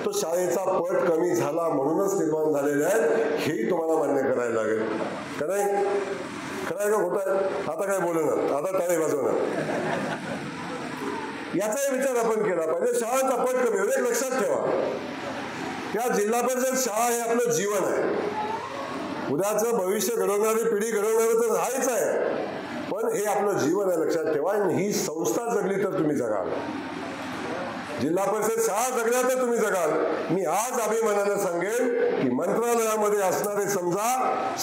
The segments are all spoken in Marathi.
तो शाळेचा पट कमी झाला म्हणूनच निर्माण झालेले आहेत, हेही तुम्हाला मान्य करायला लागेल. का नाही? खरं आहे का खोटं आहे? आता काय बोलणार, आता टाळे वाजवणार. याचाही विचार आपण केला पाहिजे. शाळांचा पट कमी होईल. एक लक्षात ठेवा, त्या जिल्हा परिषद शाळा हे आपलं जीवन आहे. उद्याचं भविष्य घडवणारी पिढी घडवणारं तर आहेच आहे, पण हे आपलं जीवन आहे, लक्षात ठेवा. आणि ही संस्था जगली तर तुम्ही जगाल. जिल्हा परिषद शाळा जगल्या तर तुम्ही जगाल. मी आज अभिमानाने सांगेन की मंत्रालयामध्ये असणारे समजा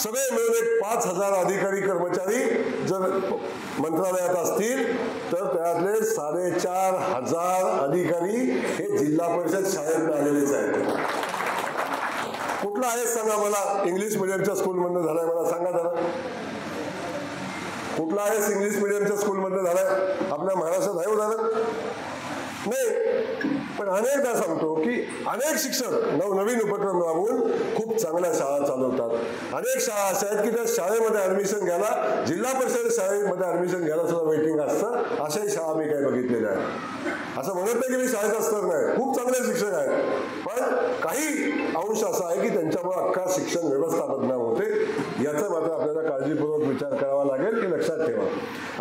सगळे मिळून एक 5,000 अधिकारी कर्मचारी जर मंत्रालयात असतील तर त्यातले 4,500 अधिकारी हे जिल्हा परिषद शाळेत आलेलेच आहेत. कुठला आहे सांगा मला? इंग्लिश मिडियमच्या स्कूलमधनं झालाय, मला सांगा जरा. कुठला आहे इंग्लिश मिडियमच्या स्कूलमधनं झालाय? आपल्या महाराष्ट्रात आहे उदाहरण नाही. पण अनेकदा सांगतो की अनेक शिक्षक नवनवीन उपक्रम राबवून खूप चांगल्या शाळा चालवतात. अनेक शाळा अशा आहेत की त्या शाळेमध्ये ऍडमिशन घ्यायला, जिल्हा परिषद शाळेमध्ये ऍडमिशन घ्यायला सुद्धा वेटिंग असतं. अशाही शाळा मी काही बघितलेल्या आहेत. असं म्हणत नाही की मी शाळेत असणार नाही, खूप चांगले शिक्षक आहेत, पण काही अंश असा आहे की त्यांच्यामुळे अख्खा शिक्षण व्यवस्था बदनाम होते. याचा मात्र आपल्याला काळजीपूर्वक विचार करावा लागेल की लक्षात ठेवा.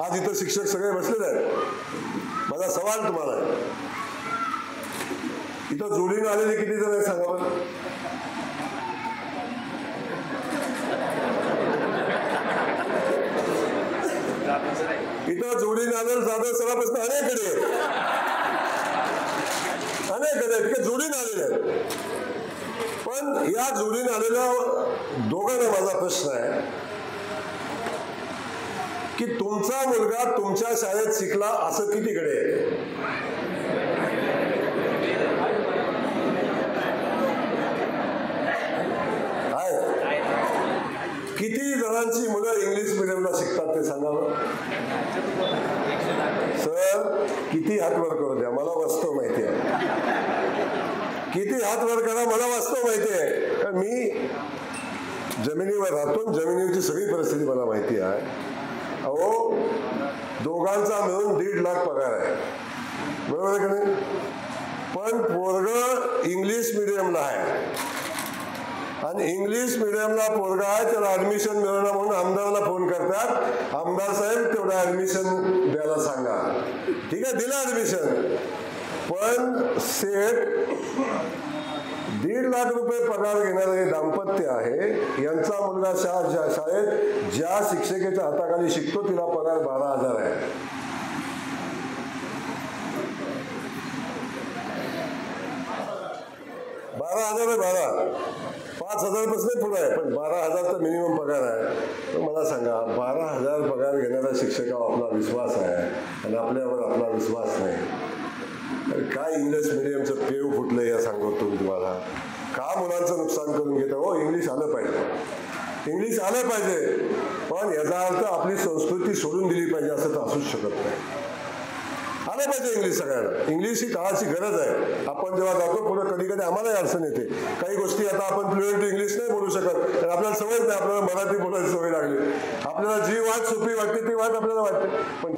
आज इथं शिक्षक सगळे बसलेले आहेत. माझा सवाल तुम्हाला आहे, इथं जोडीने आलेले किती जण आहेत सांगा बरं? इथं जोडीने आलेलं जाधव सरापासून अनेकडे इतके जोडीने आलेले आहेत. पण या जोडीने आलेल्या दोघांना माझा प्रश्न आहे की तुमचा मुलगा तुमच्या शाळेत शिकला असं कितीकडे आहे? किती जणांची मुलं इंग्लिश मिडियमला शिकतात ते सांगावं सर. किती हात वर करू द्या, मला वास्तव माहिती आहे. किती हात वर करा, मला वास्तव माहिती आहे. कारण मी जमिनीवर राहतो, जमिनीवरची सगळी परिस्थिती मला माहिती आहे. अहो, दोघांचा मिळून 1.5 लाख पगार आहे, बरोबर आहे का नाही? पण पोरग इंग्लिश मिडियमला आहे आणि इंग्लिश मिडियमला पोरगा आहे, त्याला ऍडमिशन मिळवणं म्हणून आमदाराला फोन करतात, आमदार साहेब तेवढं ऍडमिशन द्यायला सांगा. ठीक आहे, दिलं ऍडमिशन. पण सेठ 1.5 लाख रुपये पगार घेणारे दाम्पत्य आहे, यांचा मुलगा शाळेत ज्या शिक्षकेच्या हाताखाली शिकतो तिला पगार 12,000 आहे. 12,000 आहे. 5,000 पासून पुढे आहे, पण 12,000 तर मिनिमम पगार आहे. तर मला सांगा, 12,000 पगार घेणाऱ्या शिक्षकावर आपला विश्वास आहे आणि आपल्यावर आपला विश्वास नाही. काय इंग्लिश मिडियमचं पेव फुटलं या सांगतो तुम्हाला. का मुलांचं नुकसान करून घेतो? हो, इंग्लिश आलं पाहिजे, इंग्लिश आलं पाहिजे, पण याचा अर्थ आपली संस्कृती सोडून दिली पाहिजे असं तर असूच शकत नाही. आलं पाहिजे इंग्लिश सगळ्यांना. इंग्लिश ही काळाची गरज आहे. आपण जेव्हा जातो पुढे कधी कधी आम्हालाही अडचण येते. काही गोष्टी आता आपण फ्लुएंट इंग्लिश नाही बोलू शकत, कारण आपल्याला सवय नाही, आपल्याला मराठी बोलायची सवय लागली. आपल्याला जी वाट सोपी वाटते ती वाट आपल्याला वाटते. पण